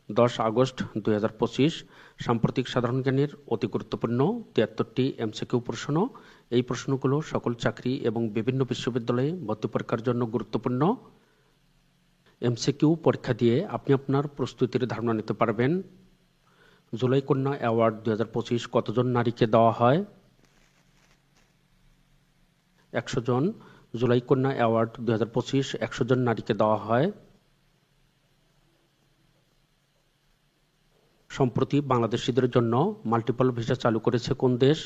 10 August 2025 সাম্প্রতিক সাধারণ জ্ঞানের অতি গুরুত্বপূর্ণ 73টি এমসিকিউ প্রশ্ন। এই প্রশ্নগুলো সকল চাকরি এবং বিভিন্ন বিশ্ববিদ্যালয়ে ভর্তি পরীক্ষার জন্য গুরুত্বপূর্ণ। এমসিকিউ পরীক্ষা দিয়ে আপনি আপনার প্রস্তুতির ধারণা নিতে পারবেন। জুলাই কন্যা অ্যাওয়ার্ড 2025 কতজন নারীকে দেওয়া হয়? 100 জন। জুলাই কন্যা অ্যাওয়ার্ড 2025 100 জন নারীকে দেওয়া হয়। সম্প্রতি বাংলাদেশিদের জন্য মাল্টিপল ভিসা চালু করেছে কোন দেশ?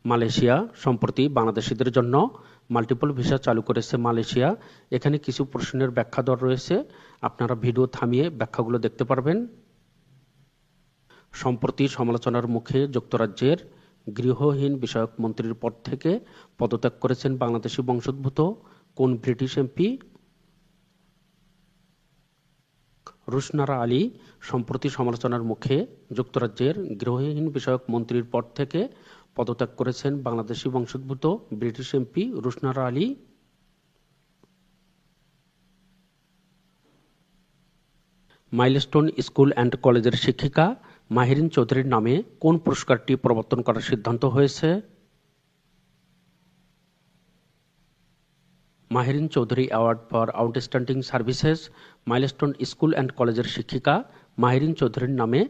মালয়েশিয়া। সম্প্রতি বাংলাদেশিদের জন্য মাল্টিপল ভিসা চালু করেছে মালয়েশিয়া। এখানে কিছু প্রশ্নের ব্যাখ্যা দেওয়া রয়েছে, আপনারা ভিডিও থামিয়ে ব্যাখ্যাগুলো দেখতে পারবেন। সম্প্রতি সমালোচনার মুখে যুক্তরাজ্যের গৃহহীন বিষয়ক মন্ত্রীর পদ থেকে পদত্যাগ করেছেন বাংলাদেশি বংশোদ্ভূত কোন ব্রিটিশ এমপি? রুশনারা আলী। সম্প্রতি সমালোচনার মুখে যুক্তরাজ্যের গৃহহীন বিষয়ক মন্ত্রীর পদ থেকে পদত্যাগ করেছেন বাংলাদেশি বংশোদ্ভূত British MP Rushnara Ali. Milestone School and কলেজের শিক্ষিকা মাহিরিন চৌধুরীর নামে কোন পুরস্কারটি প্রবর্তন করার সিদ্ধান্ত হয়েছে? Mahirin Chowdhury award for outstanding services. Milestone School and কলেজের শিক্ষিকা মাহিরিন চৌধুরীর নামে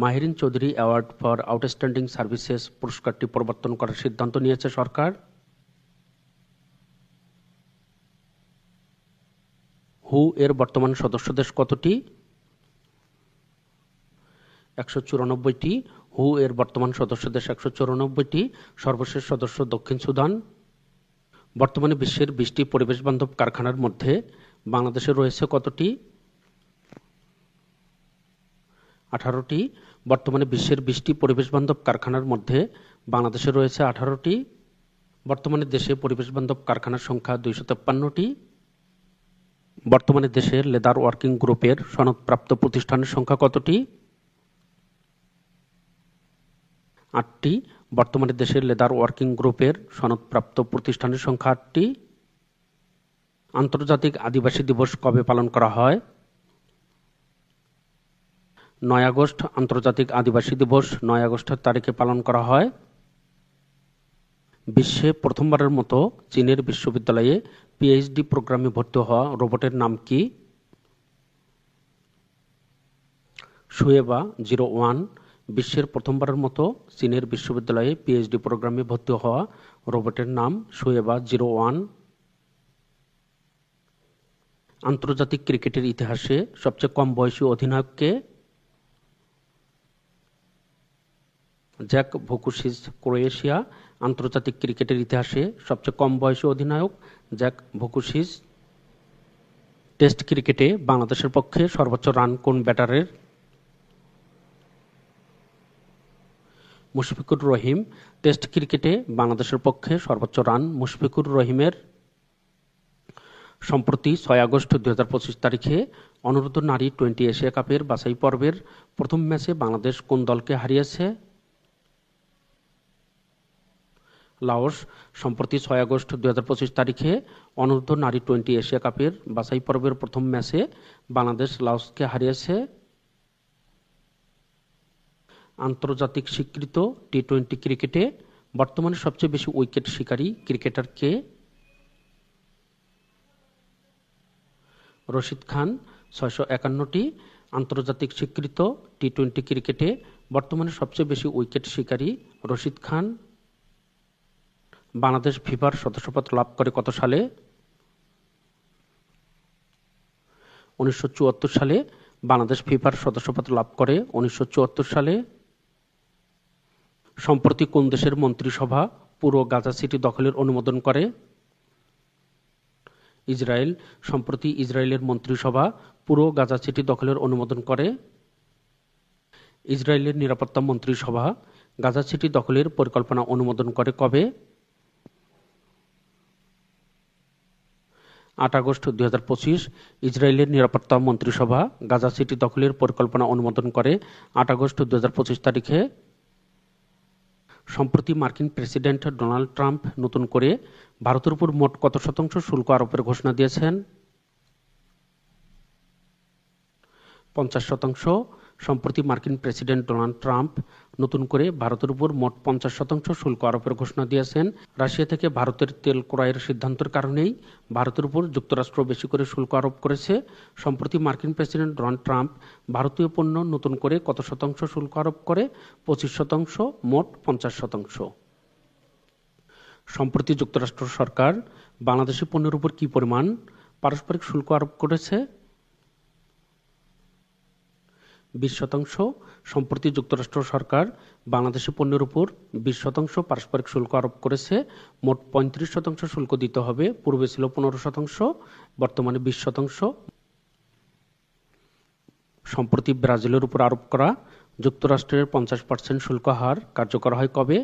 Mahirin Chowdhury award for outstanding services পুরস্কারটি প্রবর্তন করার সিদ্ধান্ত নিয়েছে সরকার। হু এর বর্তমান সদস্য দেশ কতটি? 194টি। হু এর বর্তমান সদস্য দেশ 194টি। সর্বশেষ সদস্য দক্ষিণ সুদান। বর্তমানে বিশ্বের 20টি পরিবেশ বান্ধব কারখানার মধ্যে বাংলাদেশে রয়েছে কতটি? 18টি। বর্তমানে বিশ্বের 20টি পরিবেশ বান্ধব কারখানার মধ্যে বাংলাদেশে রয়েছে 18টি। বর্তমানে দেশে পরিবেশ বান্ধব কারখানার সংখ্যা 253টি। বর্তমানে দেশের লেদার ওয়ার্কিং গ্রুপের সনদপ্রাপ্ত প্রতিষ্ঠানের সংখ্যা কতটি? 8টি। বর্তমানে দেশের লেদার ওয়ার্কিং গ্রুপের সনদপ্রাপ্ত প্রতিষ্ঠানের সংখ্যা 8টি। আন্তর্জাতিক আদিবাসী দিবস কবে পালন করা হয়? 9 আগস্ট। আন্তর্জাতিক আদিবাসী দিবস 9 আগস্টের তারিখে পালন করা হয়। বিশ্বে প্রথমবারের মতো চীনের বিশ্ববিদ্যালয়ে পিএইচডি প্রোগ্রামে ভর্তি হওয়া রোবটের নাম কি? শুয়েবা 01। বিশ্বের প্রথমবারের মতো চীনের বিশ্ববিদ্যালয়ে পিএইচডি প্রোগ্রামে ভর্তি হওয়া রোবটের নাম শুয়েবা 01। আন্তর্জাতিক ক্রিকেটের ইতিহাসে সবচেয়ে কম বয়সী অধিনায়ক কে? Jack ভুকুসিচ, Croatia. আন্তর্জাতিক ক্রিকেটের ইতিহাসে সবচেয়ে কম বয়সী অধিনায়ক জ্যাক ভুকুসিচ। টেস্ট ক্রিকেটে বাংলাদেশের পক্ষে সর্বোচ্চ রান কোন ব্যাটারের? মুশফিকুর রহিম। টেস্ট ক্রিকেটে বাংলাদেশের পক্ষে সর্বোচ্চ রান মুশফিকুর রহিমের। সম্প্রতি 6 আগস্ট 2025 তারিখে অনূর্ধ্ব নারী 20 এশিয়া কাপের বাছাই পর্বের প্রথম ম্যাচে বাংলাদেশ কোন দলকে হারিয়েছে? লাওস। সম্প্রতি 6 আগস্ট 2025 তারিখে অনূর্ধ্ব নারী 20 এশিয়া কাপের বাছাই পর্বের প্রথম ম্যাচে বাংলাদেশ লাওসকে হারিয়েছে। আন্তর্জাতিক স্বীকৃত টি-20 ক্রিকেটে বর্তমানে সবচেয়ে বেশি উইকেট শিকারী ক্রিকেটার কে? রশিদ খান 651টি। আন্তর্জাতিক স্বীকৃত টি-20 ক্রিকেটে বর্তমানে সবচেয়ে বেশি উইকেট শিকারী রশিদ খান। বাংলাদেশ ফিফার সদস্যপদ লাভ করে কত সালে? 1974 সালে। বাংলাদেশ ফিফার সদস্যপদ লাভ করে 1974 সালে। সম্প্রতি কোন দেশের মন্ত্রিসভা পুরো গাজা সিটি দখলের অনুমোদন করে? ইসরায়েল। সম্প্রতি ইসরায়েলের মন্ত্রিসভা পুরো গাজা সিটি দখলের অনুমোদন করে। ইসরায়েলের নিরাপত্তা মন্ত্রিসভা গাজা সিটি দখলের পরিকল্পনা অনুমোদন করে কবে? 8 আগস্ট 2025 ইসরায়েলের নিরাপত্তা মন্ত্রিসভা গাজা সিটি দখলের পরিকল্পনা অনুমোদন করে 8 আগস্ট 2025 তারিখে। সম্প্রতি মার্কিন প্রেসিডেন্ট ডোনাল্ড ট্রাম্প নতুন করে ভারতের উপর মোট কত শতাংশ শুল্ক আরোপের ঘোষণা দিয়েছেন? 50%। সম্প্রতি মার্কিন প্রেসিডেন্ট ডোনাল্ড ট্রাম্প নতুন করে ভারতের উপর মোট 50% শুল্ক আরোপের ঘোষণা দিয়েছেন। রাশিয়া থেকে ভারতের তেল ক্রয়ের সিদ্ধান্তের কারণেই ভারতের উপর যুক্তরাষ্ট্র বেশি করে শুল্ক আরোপ করেছে। সম্প্রতি মার্কিন প্রেসিডেন্ট ডোনাল্ড ট্রাম্প ভারতীয় পণ্য নতুন করে কত শতাংশ শুল্ক আরোপ করে? 25%, মোট 50%। সম্প্রতি যুক্তরাষ্ট্র সরকার বাংলাদেশি পণ্যের উপর কি পরিমাণ পারস্পরিক শুল্ক আরোপ করেছে? 20%। সম্প্রতি যুক্তরাষ্ট্র সরকার বাংলাদেশি পণ্যের উপর 20% পারস্পরিক শুল্ক আরোপ করেছে। মোট 35% শুল্ক দিতে হবে, পূর্বে ছিল 15%, বর্তমানে 20%। সম্প্রতি ব্রাজিলের উপর আরোপ করা যুক্তরাষ্ট্রের 50% শুল্ক হার কার্যকর হয় কবে?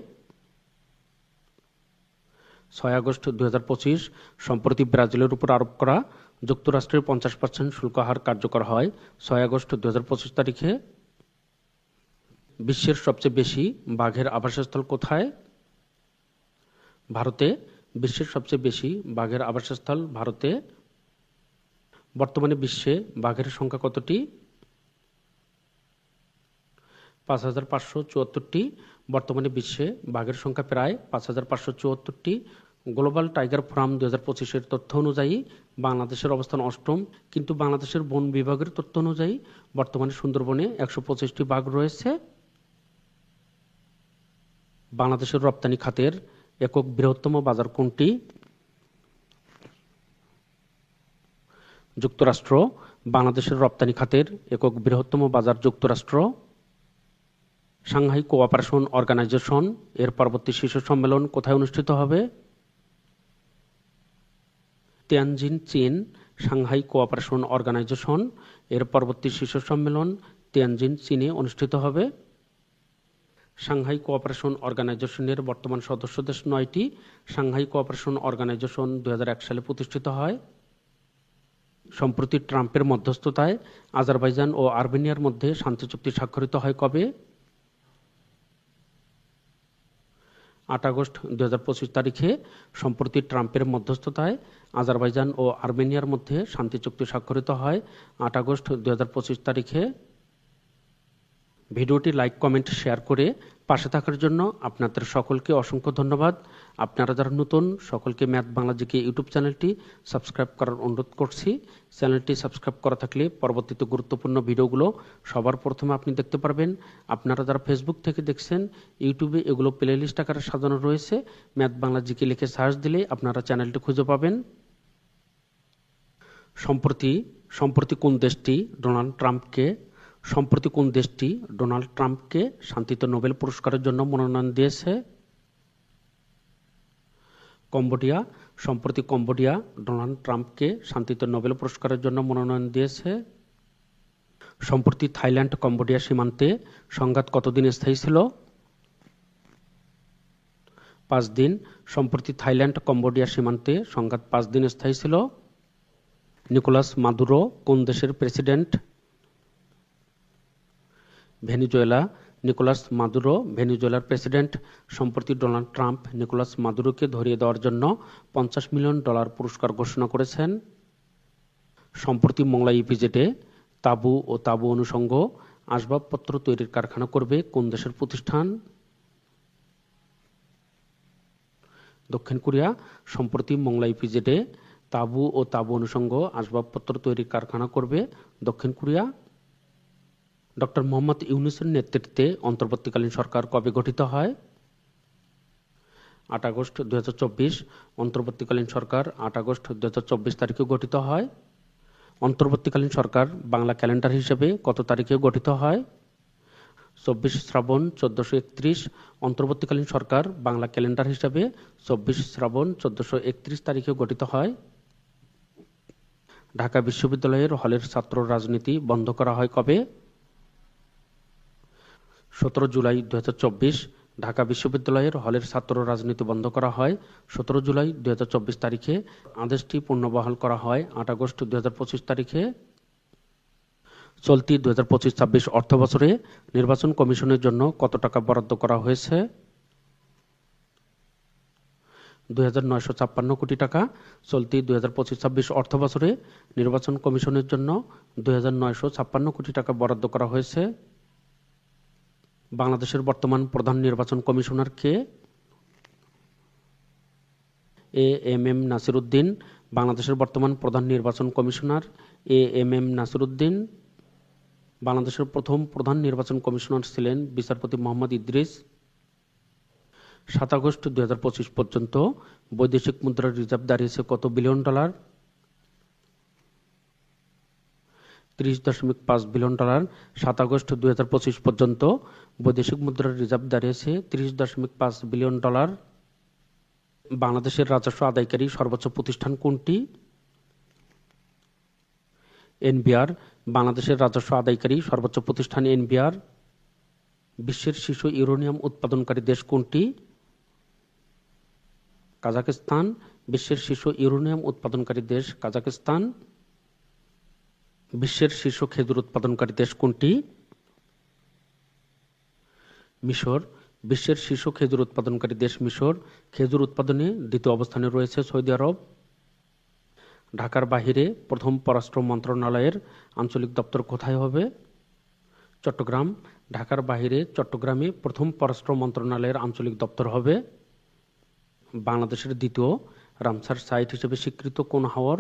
6 আগস্ট 2025। সম্প্রতি ব্রাজিলের উপর আরোপ করা যুক্তরাষ্ট্রের 50% শুল্ক হার কার্যকর হয় 6 আগস্ট 2025 তারিখে। বিশ্বের সবচেয়ে বেশি বাঘের আবাসস্থল কোথায়? ভারতে। বিশ্বের সবচেয়ে বেশি বাঘের আবাসস্থল ভারতে। বর্তমানে বিশ্বে বাঘের সংখ্যা কতটি? 5574টি। বর্তমানে বিশ্বে বাঘের সংখ্যা প্রায় 5574টি। গ্লোবাল টাইগার ফোরাম 2025-এর তথ্য অনুযায়ী বাংলাদেশের অবস্থান 8ম, কিন্তু বাংলাদেশের বন বিভাগের তথ্য অনুযায়ী বর্তমানে সুন্দরবনে 125টি বাঘ রয়েছে। বাংলাদেশের রপ্তানি খাতের একক বৃহত্তম বাজার কোনটি? যুক্তরাষ্ট্র। বাংলাদেশের রপ্তানি খাতের একক বৃহত্তম বাজার যুক্তরাষ্ট্র। সাংহাই কোঅপারেশন অর্গানাইজেশন এর পরবর্তী শীর্ষ সম্মেলন কোথায় অনুষ্ঠিত হবে? তিয়ানজিন, চীন। সাংহাই কোঅপারেশন অর্গানাইজেশন এর পরবর্তী শীর্ষ সম্মেলন তিয়ানজিন, চীনে অনুষ্ঠিত হবে। সাংহাই কোঅপারেশন অর্গানাইজেশনের বর্তমান সদস্য দেশ 9টি। সাংহাই কোঅপারেশন অর্গানাইজেশন 2001 সালে প্রতিষ্ঠিত হয়। সম্প্রতি ট্রাম্পের মধ্যস্থতায় আজারবাইজান ও আর্মেনিয়ার মধ্যে শান্তি চুক্তি স্বাক্ষরিত হয় কবে? 8 আগস্ট 2025 তারিখে। সম্প্রতি ট্রাম্পের মধ্যস্থতায় আজারবাইজান ও আর্মেনিয়ার মধ্যে শান্তি চুক্তি স্বাক্ষরিত হয় 8 আগস্ট 2025 তারিখে। ভিডিওটি লাইক, কমেন্ট, শেয়ার করে পাশে থাকার জন্য আপনাদের সকলকে অসংখ্য ধন্যবাদ। আপনারা যারা নতুন, সকলকে ম্যাথ বাংলা জিকে ইউটিউব চ্যানেলটি সাবস্ক্রাইব করার অনুরোধ করছি। চ্যানেলটি সাবস্ক্রাইব করা থাকলে পরবর্তীতে গুরুত্বপূর্ণ ভিডিওগুলো সবার প্রথমে আপনি দেখতে পারবেন। আপনারা যারা ফেসবুক থেকে দেখছেন, ইউটিউবে এগুলো প্লে লিস্ট আকারে সাজানো রয়েছে। ম্যাথ বাংলা জিকে লিখে সার্চ দিলে আপনারা চ্যানেলটি খুঁজে পাবেন। সম্প্রতি কোন দেশটি ডোনাল্ড ট্রাম্পকে শান্তিতে নোবেল পুরস্কারের জন্য মনোনয়ন দিয়েছে? কম্বোডিয়া। সম্প্রতি কম্বোডিয়া ডোনাল্ড ট্রাম্পকে শান্তিতে নোবেল পুরস্কারের জন্য মনোনয়ন দিয়েছে। সম্প্রতি থাইল্যান্ড কম্বোডিয়া সীমান্তে সংঘাত কতদিন স্থায়ী ছিল? 5 দিন। সম্প্রতি থাইল্যান্ড কম্বোডিয়া সীমান্তে সংঘাত 5 দিন স্থায়ী ছিল। নিকোলাস মাদুরো কোন দেশের প্রেসিডেন্ট? ভেনেজুয়েলা। নিকোলাস মাদুরো ভেনেজুয়েলার প্রেসিডেন্ট। সম্প্রতি ডোনাল্ড ট্রাম্প নিকোলাস মাদুরোকে ধরিয়ে দেওয়ার জন্য $50 মিলিয়ন পুরস্কার ঘোষণা করেছেন। সম্প্রতি মোংলা ইপিজেডে তাঁবু ও তাঁবু অনুষঙ্গ আসবাবপত্র তৈরির কারখানা করবে কোন দেশের প্রতিষ্ঠান? দক্ষিণ কোরিয়া। সম্প্রতি মোংলা ইপিজেডে তাঁবু ও তাঁবু অনুষঙ্গ আসবাবপত্র তৈরির কারখানা করবে দক্ষিণ কোরিয়া। ডক্টর মোহাম্মদ ইউনূসের নেতৃত্বে অন্তর্বর্তীকালীন সরকার কবে গঠিত হয়? 8 আগস্ট 2024। অন্তর্বর্তীকালীন সরকার 8 আগস্ট 2024 তারিখে গঠিত হয়। অন্তর্বর্তীকালীন সরকার বাংলা ক্যালেন্ডার হিসেবে কত তারিখে গঠিত হয়? 24 শ্রাবণ 1431। অন্তর্বর্তীকালীন সরকার বাংলা ক্যালেন্ডার হিসেবে 24 শ্রাবণ 1431 তারিখে গঠিত হয়। ঢাকা বিশ্ববিদ্যালয়ের হলের ছাত্র রাজনীতি বন্ধ করা হয় কবে? 17 জুলাই 2024। ঢাকা বিশ্ববিদ্যালয়ের হলের ছাত্র রাজনীতি বন্ধ করা হয় 17 জুলাই 2024 তারিখে। আদেশটি পুনর্বহাল করা হয় 8 আগস্ট 2025 তারিখে। চলতি 2025-26 অর্থবছরে নির্বাচন কমিশনের জন্য কত টাকা বরাদ্দ করা হয়েছে? 2,956 কোটি টাকা। চলতি 2025-26 অর্থ বছরে নির্বাচন কমিশনের জন্য 2,956 কোটি টাকা বরাদ্দ করা হয়েছে। বাংলাদেশের বর্তমান প্রধান নির্বাচন কমিশনার কে? AMM নাসির উদ্দিন। বাংলাদেশের বর্তমান প্রধান নির্বাচন কমিশনার AMM নাসির উদ্দিন। বাংলাদেশের প্রথম প্রধান নির্বাচন কমিশনার ছিলেন বিচারপতি মোহাম্মদ ইদ্রিস। 7 আগস্ট 2025 পর্যন্ত বৈদেশিক মুদ্রার রিজার্ভ দাঁড়িয়েছে কত billion dollar? 30.5 billion dollar. 7 August 2025 পর্যন্ত বৈদেশিক মুদ্রার রিজার্ভ দাঁড়িয়েছে 30.5 বিলিয়ন ডলার। বাংলাদেশের রাজস্ব আদায়কারী সর্বোচ্চ প্রতিষ্ঠান কোনটি? NBR। বাংলাদেশের রাজস্ব আদায়কারী সর্বোচ্চ প্রতিষ্ঠান NBR। বিশ্বের শীর্ষ ইউরেনিয়াম উৎপাদনকারী দেশ কোনটি? কাজাখস্তান। বিশ্বের শীর্ষ ইউরেনিয়াম উৎপাদনকারী দেশ কাজাখস্তান। বিশ্বের শীর্ষ খেজুর উৎপাদনকারী দেশ কোনটি? মিশর। বিশ্বের শীর্ষ খেজুর উৎপাদনকারী দেশ মিশর। খেজুর উৎপাদনে দ্বিতীয় অবস্থানে রয়েছে সৌদি আরব। ঢাকার বাহিরে প্রথম পররাষ্ট্র মন্ত্রণালয়ের আঞ্চলিক দপ্তর কোথায় হবে? চট্টগ্রাম। ঢাকার বাহিরে চট্টগ্রামে প্রথম পররাষ্ট্র মন্ত্রণালয়ের আঞ্চলিক দপ্তর হবে। বাংলাদেশের দ্বিতীয় রামসার সাইট হিসেবে স্বীকৃত কোন হাওর?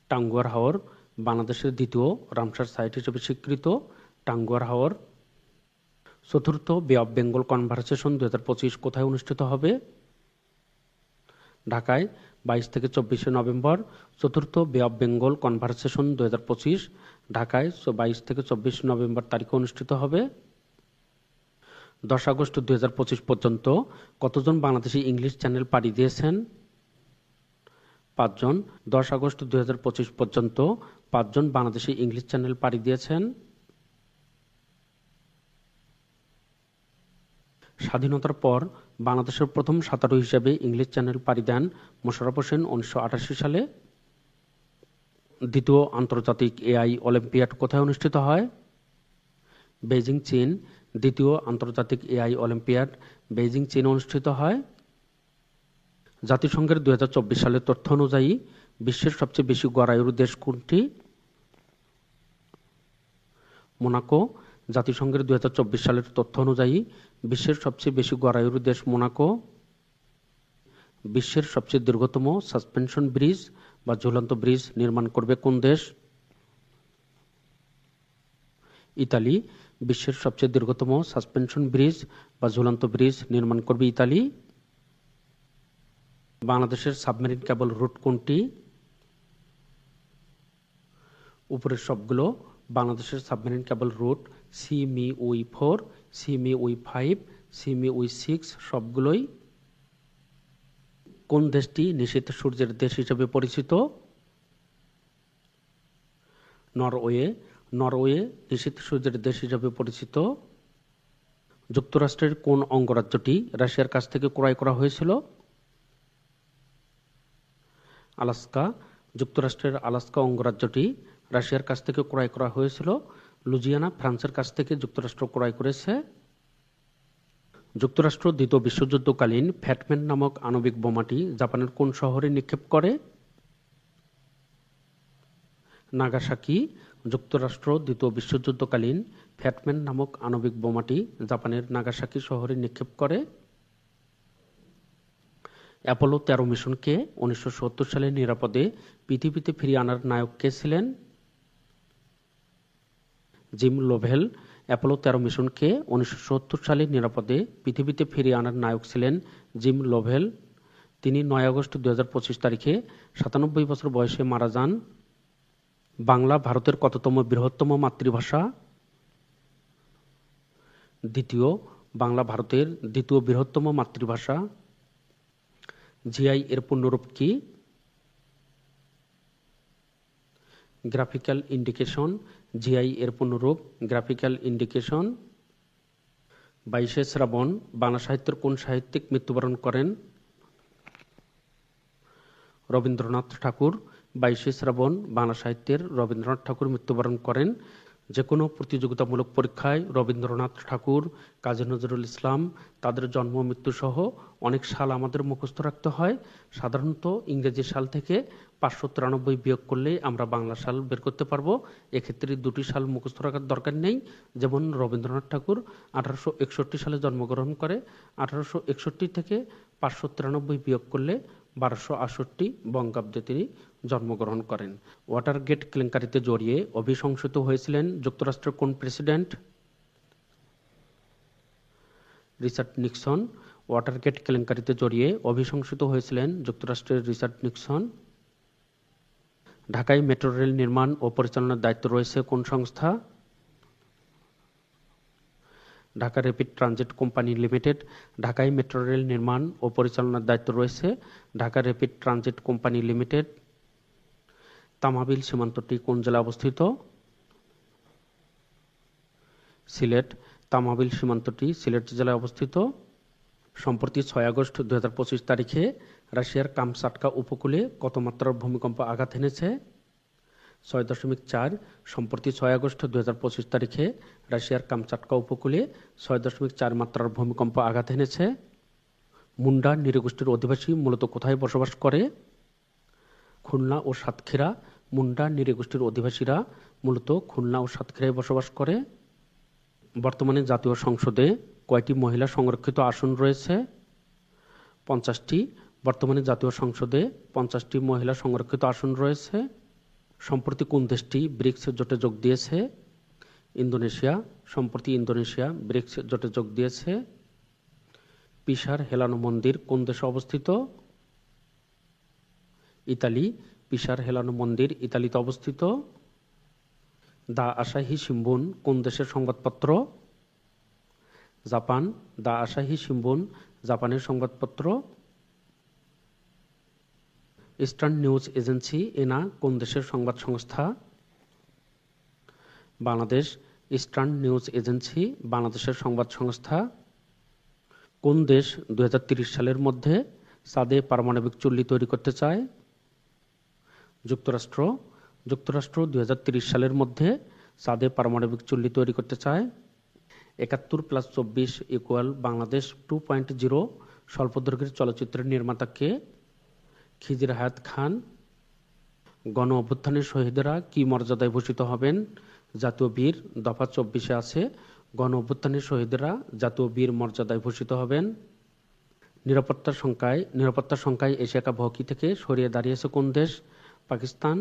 টাঙ্গুয়ার হাওর। বাংলাদেশের দ্বিতীয় রামসার সাইট হিসেবে স্বীকৃত টাঙ্গুয়ার হাওর। চতুর্থ বে অফ বেঙ্গল কনভারসেশন 2025 কোথায় অনুষ্ঠিত হবে? ঢাকায় 22 থেকে 24 নভেম্বর। চতুর্থ বে অফ বেঙ্গল কনভারসেশন 2025 ঢাকায় 22 থেকে 24 নভেম্বর তারিখে অনুষ্ঠিত হবে। 10 আগস্ট 2025 পর্যন্ত কতজন বাংলাদেশি ইংলিশ চ্যানেল পাড়ি দিয়েছেন? 5 জন। 10 আগস্ট 2025 পর্যন্ত 5 জন বাংলাদেশি ইংলিশ চ্যানেল পাড়ি দিয়েছেন। স্বাধীনতার পর বাংলাদেশের প্রথম সাঁতারু হিসেবে ইংলিশ চ্যানেল পাড়ি দেন মোশাররফ হোসেন 1988 সালে। দ্বিতীয় আন্তর্জাতিক AI অলিম্পিয়াড কোথায় অনুষ্ঠিত হয়? বেইজিং, চীন। দ্বিতীয় আন্তর্জাতিক AI অলিম্পিয়াড বেইজিং, চীন অনুষ্ঠিত হয়। জাতিসংঘের 2024 সালের তথ্য অনুযায়ী বিশ্বের সবচেয়ে বেশি গড় আয়ুর দেশ কোনটি? মোনাকো। জাতিসংঘের 2024 সালের তথ্য অনুযায়ী বিশ্বের সবচেয়ে বেশি গড় আয়ুর দেশ মোনাকো। বিশ্বের সবচেয়ে দীর্ঘতম সাসপেনশন ব্রিজ বা ঝুলন্ত ব্রিজ নির্মাণ করবে কোন দেশ? ইতালি। বিশ্বের সবচেয়ে দীর্ঘতম সাসপেনশন ব্রিজ বা ঝুলন্ত ব্রিজ নির্মাণ করবে ইতালি। বাংলাদেশের সাবমেরিন কেবল রুট কোনটি? উপরের সবগুলো। বাংলাদেশের submarine cable root CME-4, CME-5, CME-6 সবগুলোই। কোন দেশটি নিশীথ সূর্যের দেশ হিসেবে পরিচিত? নরওয়ে। নরওয়ে নিশীথ সূর্যের দেশ হিসেবে পরিচিত। যুক্তরাষ্ট্রের কোন অঙ্গরাজ্যটি রাশিয়ার কাছ থেকে ক্রয় করা হয়েছিল? আলাস্কা। যুক্তরাষ্ট্রের আলাস্কা অঙ্গরাজ্যটি রাশিয়ার কাছ থেকে ক্রয় করা হয়েছিল। লুজিয়ানা ফ্রান্সের কাছ থেকে যুক্তরাষ্ট্র ক্রয় করেছে। যুক্তরাষ্ট্র দ্বিতীয় বিশ্বযুদ্ধকালীন ফ্যাটম্যান নামক আণবিক বোমাটি জাপানের কোন শহরে নিক্ষেপ করে? নাগাসাকি। যুক্তরাষ্ট্র দ্বিতীয় বিশ্বযুদ্ধকালীন ফ্যাটম্যান নামক আণবিক বোমাটি জাপানের নাগাসাকি শহরে নিক্ষেপ করে। অ্যাপোলো 13 মিশনকে 1970 সালে নিরাপদে পৃথিবীতে ফিরিয়ে আনার নায়ক কে ছিলেন? জিম লোভেল। অ্যাপোলো 13 মিশনকে 1970 সালে নিরাপদে পৃথিবীতে ফিরিয়ে আনার নায়ক ছিলেন জিম লোভেল। তিনি 9 আগস্ট 2025 তারিখে 97 বছর বয়সে মারা যান। বাংলা ভারতের কততম বৃহত্তম মাতৃভাষা? দ্বিতীয়। বাংলা ভারতের দ্বিতীয় বৃহত্তম মাতৃভাষা। জিআই এর পূর্ণরূপ কি? Graphical indication. জিআই এর পূর্ণরূপ গ্রাফিক্যাল ইন্ডিকেশন। 22শে শ্রাবণ বাংলা সাহিত্যের কোন সাহিত্যিক মৃত্যুবরণ করেন? রবীন্দ্রনাথ ঠাকুর। 22শে শ্রাবণ বাংলা সাহিত্যের রবীন্দ্রনাথ ঠাকুর মৃত্যুবরণ করেন। যে কোনো প্রতিযোগিতামূলক পরীক্ষায় রবীন্দ্রনাথ ঠাকুর, কাজী নজরুল ইসলাম, তাদের জন্ম মৃত্যু সহ অনেক সাল আমাদের মুখস্থ রাখতে হয়। সাধারণত ইংরেজি সাল থেকে 593 বিয়োগ করলে আমরা বাংলা সাল বের করতে পারবো। এক্ষেত্রে দুটি সাল মুখস্থ রাখার দরকার নেই। যেমন রবীন্দ্রনাথ ঠাকুর 1861 সালে জন্মগ্রহণ করে। 1861 থেকে 593 বিয়োগ করলে 1268 বঙ্গাব্দে তিনি জন্মগ্রহণ করেন। ওয়াটারগেট কেলেঙ্কারিতে জড়িয়ে অভিশংসিত হয়েছিলেন যুক্তরাষ্ট্রের কোন প্রেসিডেন্ট? Richard Nixon. ওয়াটারগেট কেলেঙ্কারিতে জড়িয়ে অভিশংসিত হয়েছিলেন যুক্তরাষ্ট্রের রিচার্ড নিক্সন। ঢাকায় মেট্রো রেল নির্মাণ ও পরিচালনার দায়িত্ব রয়েছে কোন সংস্থা? Dhaka Rapid Transit Company Limited. ঢাকায় মেট্রো রেল নির্মাণ ও পরিচালনার দায়িত্ব রয়েছে Dhaka Rapid Transit Company Limited. Tamabil সীমান্তটি কোন জেলায় অবস্থিত? সিলেট। তামাবিল সীমান্তটি সিলেট জেলায় অবস্থিত। সম্প্রতি 6 আগস্ট 2025 তারিখে রাশিয়ার কামচাটকা উপকূলে কত মাত্রার ভূমিকম্প আঘাত এনেছে? 6.4। সম্প্রতি 6 আগস্ট 2025 তারিখে রাশিয়ার কামচাটকা উপকূলে 6.4 মাত্রার ভূমিকম্প আঘাত এনেছে। মুন্ডা নৃগোষ্ঠীর অধিবাসী মূলত কোথায় বসবাস করে? খুলনা ও সাতক্ষীরা। মুন্ডা নৃগোষ্ঠীর অধিবাসীরা মূলত খুলনা ও সাতক্ষীরায় বসবাস করে। বর্তমানে জাতীয় সংসদে কয়টি মহিলা সংরক্ষিত আসন রয়েছে? 50টি। বর্তমানে জাতীয় সংসদে 50টি মহিলা সংরক্ষিত আসন রয়েছে। সম্প্রতি কোন দেশটি ব্রিক্স জোটে যোগ দিয়েছে? ইন্দোনেশিয়া। সম্প্রতি ইন্দোনেশিয়া ব্রিক্স জোটে যোগ দিয়েছে। পিসার হেলানো মন্দির কোন দেশে অবস্থিত? ইতালি। পিসার হেলানো মন্দির ইতালিতে অবস্থিত। দ্য আসাহি শিম্বুন কোন দেশের সংবাদপত্র? জাপান। দ্য আসাহি শিম্বুন জাপানের সংবাদপত্র। ইস্টার্ন নিউজ এজেন্সি এনা কোন দেশের সংবাদ সংস্থা? বাংলাদেশ। ইস্টার্ন নিউজ এজেন্সি বাংলাদেশের সংবাদ সংস্থা। কোন দেশ 2030 সালের মধ্যে চাঁদে পারমাণবিক চুল্লি তৈরি করতে চায়? যুক্তরাষ্ট্র। যুক্তরাষ্ট্র 2030 সালের মধ্যে চাঁদে পারমাণবিক চুল্লি তৈরি করতে চায়। 71+24 = বাংলাদেশ 2.0 স্বল্পদৈর্ঘ্যের চলচ্চিত্রের নির্মাতা কে? খিজির হায়াত খান। গণ অভ্যুত্থানের শহীদেরা কি মর্যাদায় ভূষিত হবেন? জাতীয় বীর। দফা 24-এ আছে গণ অভ্যুত্থানের শহীদেরা জাতীয় বীর মর্যাদায় ভূষিত হবেন। নিরাপত্তার সংখ্যায় এশিয়া কাপ হকি থেকে সরিয়ে দাঁড়িয়েছে কোন দেশ? পাকিস্তান।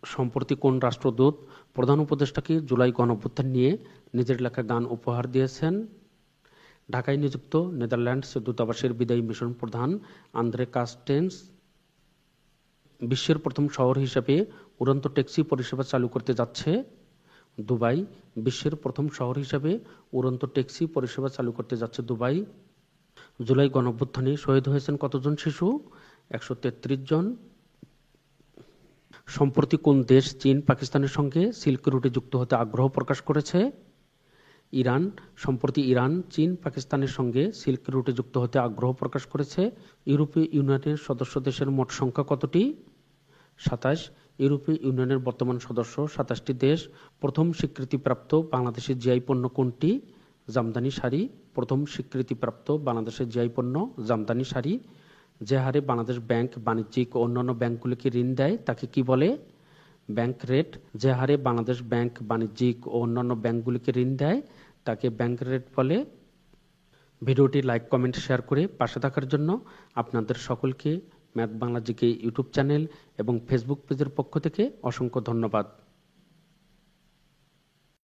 সম্প্রতি কোন রাষ্ট্রদূত প্রধান উপদেষ্টাকে জুলাই গণঅভ্যুত্থান নিয়ে নিজের লেখা গান উপহার দিয়েছেন? ঢাকায় নিযুক্ত নেদারল্যান্ডস দূতাবাসের বিদায়ী মিশন প্রধান আন্দ্রে কাস্টেন্স। বিশ্বের প্রথম শহর হিসেবে উড়ন্ত ট্যাক্সি পরিষেবা চালু করতে যাচ্ছে দুবাই। বিশ্বের প্রথম শহর হিসেবে উড়ন্ত ট্যাক্সি পরিষেবা চালু করতে যাচ্ছে দুবাই। জুলাই গণঅভ্যুত্থানে শহীদ হয়েছেন কতজন শিশু? 133 জন। সম্প্রতি কোন দেশ চীন পাকিস্তানের সঙ্গে সিল্ক রুটে যুক্ত হতে আগ্রহ প্রকাশ করেছে? ইরান। সম্প্রতি ইরান চীন পাকিস্তানের সঙ্গে সিল্ক রুটে যুক্ত হতে আগ্রহ প্রকাশ করেছে। ইউরোপীয় ইউনিয়নের সদস্য দেশের মোট সংখ্যা কতটি? 27। ইউরোপীয় ইউনিয়নের বর্তমান সদস্য 27টি দেশ। প্রথম স্বীকৃতিপ্রাপ্ত বাংলাদেশের জিআই পণ্য কোনটি? জামদানি শাড়ি। প্রথম স্বীকৃতিপ্রাপ্ত বাংলাদেশের জিআই পণ্য জামদানি শাড়ি। যে হারে বাংলাদেশ ব্যাংক বাণিজ্যিক ও অন্যান্য ব্যাংকগুলিকে ঋণ দেয় তাকে কি বলে? Bank rate. যে হারে বাংলাদেশ ব্যাংক বাণিজ্যিক ও অন্যান্য ব্যাংকগুলিকে ঋণ দেয় তাকে ব্যাংক রেট বলে। ভিডিওটি লাইক, কমেন্ট, শেয়ার করে পাশে থাকার জন্য আপনাদের সকলকে math Bangla GK YouTube channel এবং ফেসবুক পেজের পক্ষ থেকে অসংখ্য ধন্যবাদ।